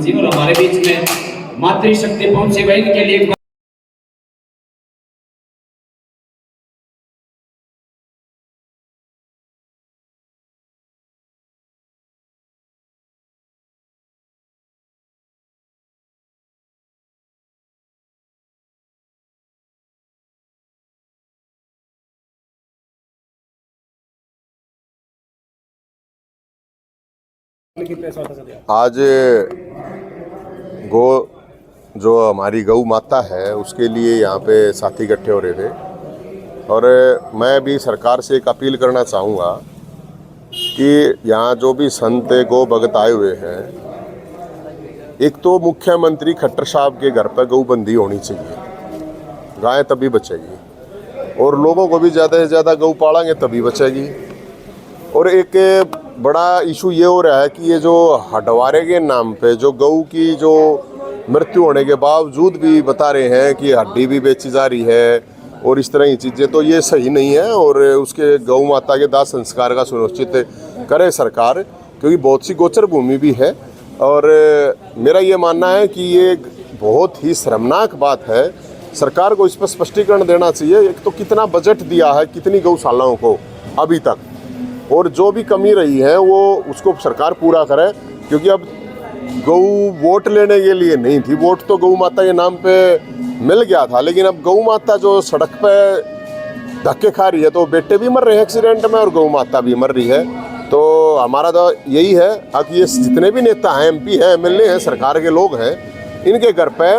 जी और हमारे बीच में मातृशक्ति पहुंचे वही के लिए आज गौ जो हमारी गौ माता है उसके लिए यहाँ पे साथी इकट्ठे हो रहे थे और मैं भी सरकार से एक अपील करना चाहूँगा कि यहाँ जो भी संत गौ भगत आए हुए हैं, एक तो मुख्यमंत्री खट्टर साहब के घर पर गौबंदी होनी चाहिए, गाय तभी बचेगी और लोगों को भी ज़्यादा से ज़्यादा गौ पालेंगे तभी बचेगी। और एक बड़ा इशू ये हो रहा है कि ये जो हटवारे के नाम पे जो गऊ की जो मृत्यु होने के बावजूद भी बता रहे हैं कि हड्डी भी बेची जा रही है और इस तरह की चीज़ें, तो ये सही नहीं है और उसके गौ माता के दाह संस्कार का सुनिश्चित करे सरकार, क्योंकि बहुत सी गोचर भूमि भी है। और मेरा ये मानना है कि ये बहुत ही शर्मनाक बात है, सरकार को इस पर स्पष्टीकरण देना चाहिए। एक तो कितना बजट दिया है कितनी गौशालाओं को अभी तक, और जो भी कमी रही है वो उसको सरकार पूरा करे, क्योंकि अब गौ वोट लेने के लिए नहीं थी, वोट तो गौ माता के नाम पे मिल गया था, लेकिन अब गौ माता जो सड़क पे धक्के खा रही है तो बेटे भी मर रहे हैं एक्सीडेंट में और गौ माता भी मर रही है। तो हमारा तो यही है कि ये जितने भी नेता हैं, MP हैं, MLA हैं, सरकार के लोग हैं, इनके घर पे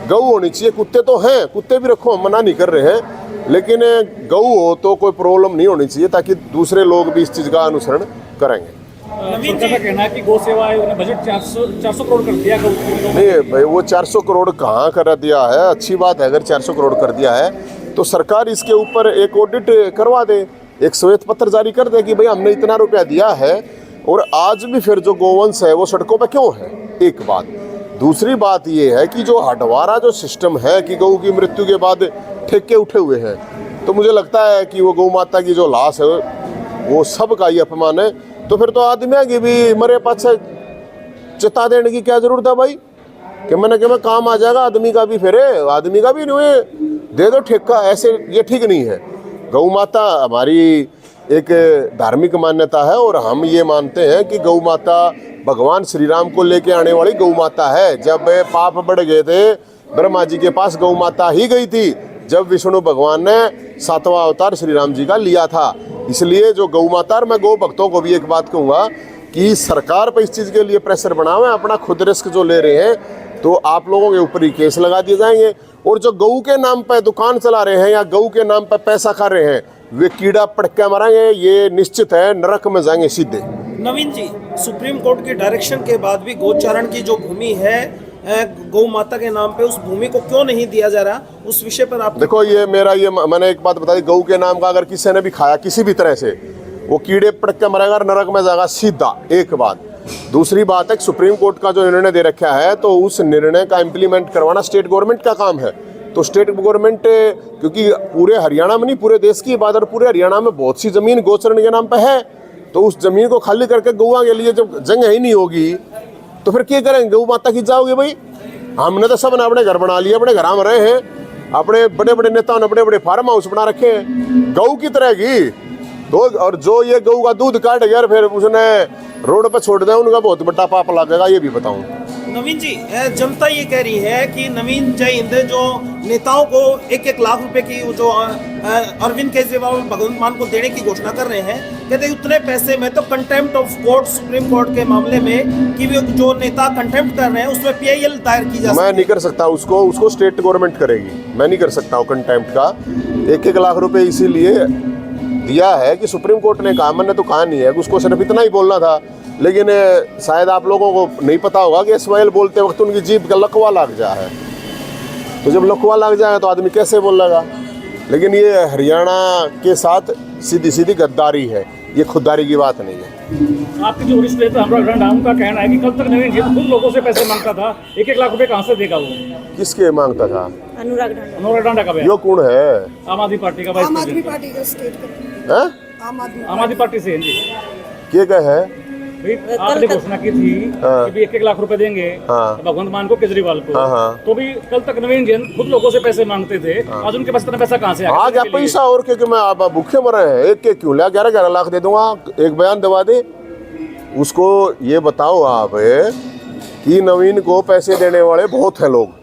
गौ होनी चाहिए। कुत्ते तो हैं, कुत्ते भी रखो, हम मना नहीं कर रहे हैं, लेकिन गौ हो तो कोई प्रॉब्लम नहीं होनी चाहिए ताकि दूसरे लोग भी इस चीज़ का अनुसरण करेंगे। सरकार का कहना है कि गौ सेवा आयोग ने बजट 400 करोड़ कर दिया। नहीं भाई, वो 400 करोड़ कहाँ कर दिया है? अच्छी बात है अगर 400 करोड़ कर दिया है तो सरकार इसके ऊपर एक ऑडिट करवा दे, एक श्वेत पत्र जारी कर दे कि भाई हमने इतना रुपया दिया है और आज भी फिर जो गोवंश है वो सड़कों पर क्यों है, एक बात। दूसरी बात ये है कि जो हटवारा जो सिस्टम है कि गौ की मृत्यु के बाद ठेके उठे हुए हैं, तो मुझे लगता है कि वो गौ माता की जो लाश है वो सब का ही अपमान है। तो फिर तो आदमियों की भी मरे पाछे चिता देने की क्या जरूरत है भाई, कि मैं काम आ जाएगा आदमी का भी, फिर आदमी का भी नहीं दे दो ठेका, ऐसे ये ठीक नहीं है। गौ माता हमारी एक धार्मिक मान्यता है और हम ये मानते हैं कि गौ माता भगवान श्री राम को लेके आने वाली गौ माता है। जब पाप बढ़ गए थे ब्रह्मा जी के पास गौ माता ही गई थी, जब विष्णु भगवान ने 7वां अवतार श्री राम जी का लिया था। इसलिए जो गौ माता, और मैं गौ भक्तों को भी एक बात कहूँगा कि सरकार पर इस चीज़ के लिए प्रेशर बनावे, अपना खुद रिस्क जो ले रहे हैं तो आप लोगों के ऊपर ही केस लगा दिए जाएंगे। और जो गऊ के नाम पर दुकान चला रहे हैं या गऊ के नाम पर पैसा खा रहे हैं वे कीड़ा पटका मारेंगे, ये निश्चित है, नरक में जाएंगे सीधे। नवीन जी, सुप्रीम कोर्ट के डायरेक्शन के बाद भी गोचारण की जो भूमि है गौ माता के नाम पे, उस भूमि को क्यों नहीं दिया जा रहा, उस विषय पर आप देखो, मैंने एक बात बता दी, गऊ के नाम का अगर किसी ने भी खाया किसी भी तरह से, वो कीड़े पटके मरेगा, नरक में जाएगा सीधा, एक बात। दूसरी बात है, सुप्रीम कोर्ट का जो निर्णय दे रखा है तो उस निर्णय का इम्प्लीमेंट करवाना स्टेट गवर्नमेंट का काम है। तो स्टेट गवर्नमेंट, क्योंकि पूरे हरियाणा में नहीं पूरे देश की बात, और पूरे हरियाणा में बहुत सी जमीन गोचरण के नाम पे है, तो उस जमीन को खाली करके गौआ के लिए जब जगह ही नहीं होगी तो फिर क्या करेंगे? गौ माता की जाओगे भाई? हमने तो सब ने अपने घर बना लिए, अपने घर में रहे हैं, अपने बड़े बड़े नेताओं ने बड़े बड़े फार्म हाउस बना रखे हैं गौ की तरह की। तो और जो ये गौ का दूध काट गया फिर उसने रोड पर छोड़ दिया, उनका बहुत बड़ा पाप लगेगा, ये भी बताऊं। नवीन जी, जनता ये कह रही है कि नवीन जय हिंद जो नेताओं को 1-1 लाख रुपए की जो अरविंद केजरीवाल भगवंत मान को देने की घोषणा कर रहे हैं, कहते उतने पैसे में तो contempt of court supreme court के मामले में कि जो नेता कंटेम्प्ट कर रहे हैं उसमें PIL दायर की जा सकती है। मैं नहीं कर सकता, उसको स्टेट गवर्नमेंट करेगी, मैं नहीं कर सकता हूँ कंटेम्प्ट का। 1-1 लाख रुपए इसीलिए दिया है कि सुप्रीम कोर्ट ने कहा, मैंने तो कहा नहीं है, उसको सिर्फ इतना ही बोलना था। लेकिन शायद आप लोगों को नहीं पता होगा कि SYL बोलते वक्त उनकी जीभ का लकवा लग जाए है, तो जब लकवा लग जाए तो आदमी कैसे बोलेगा। लेकिन ये हरियाणा के साथ सीधी सीधी गद्दारी है, ये खुददारी की बात नहीं है। आपके जो वरिष्ठ नेता अनुराग ठाकुर का कहना है कि कल तक नवीन जी खुद लोगों से पैसे मांगता था, 1-1 लाख रुपए कहाँ से देगा वो? किसके मांगता था? अनुराग ठाकुर का। यो कौन है? आम आदमी पार्टी का वाइस प्रेसिडेंट। पार्टी का स्टेट आम आदमी पार्टी से जी। क्या है? भाई, आपने घोषणा की थी कि भी 1-1 लाख रुपए देंगे भगवंत मान को, केजरीवाल को, तो भी कल तक नवीन जैन खुद लोगों से पैसे मांगते थे। आज उनके पास इतना पैसा कहाँ से आ गया पैसा? और क्योंकि मैं आप भूखे मर रहे हैं, एक क्यों लिया 11-11 लाख दे दूंगा, एक बयान दबा दे उसको। ये बताओ आप कि नवीन को पैसे देने वाले बहुत हैं लोग।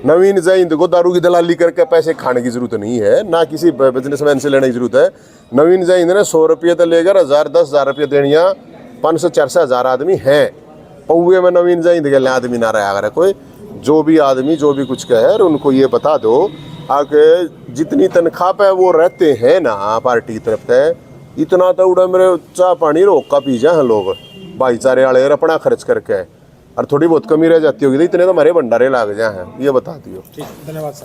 नवीन जैन को दारू की दलाली करके पैसे खाने की जरूरत नहीं है, ना किसी बिजनेसमैन से लेने की जरूरत है। नवीन जैन ने 100 रुपये तो लेकर 1000-10,000 रुपये देनिया 500-400,000 आदमी हैं। पौए में नवीन जैन के आदमी ना रहा अगर कोई, जो भी आदमी जो भी कुछ कहे उनको ये बता दो आके जितनी तनख्वाह पे वो रहते हैं ना पार्टी की तरफ से, इतना तो उड़ा मेरे चाह पानी रोक का पी जाए हैं लोग भाईचारे वाले अपना खर्च करके, और थोड़ी बहुत कमी रह जाती होगी तो इतने तो हमारे भंडारे लाग जाए हैं। ये बता दियो। धन्यवाद सर।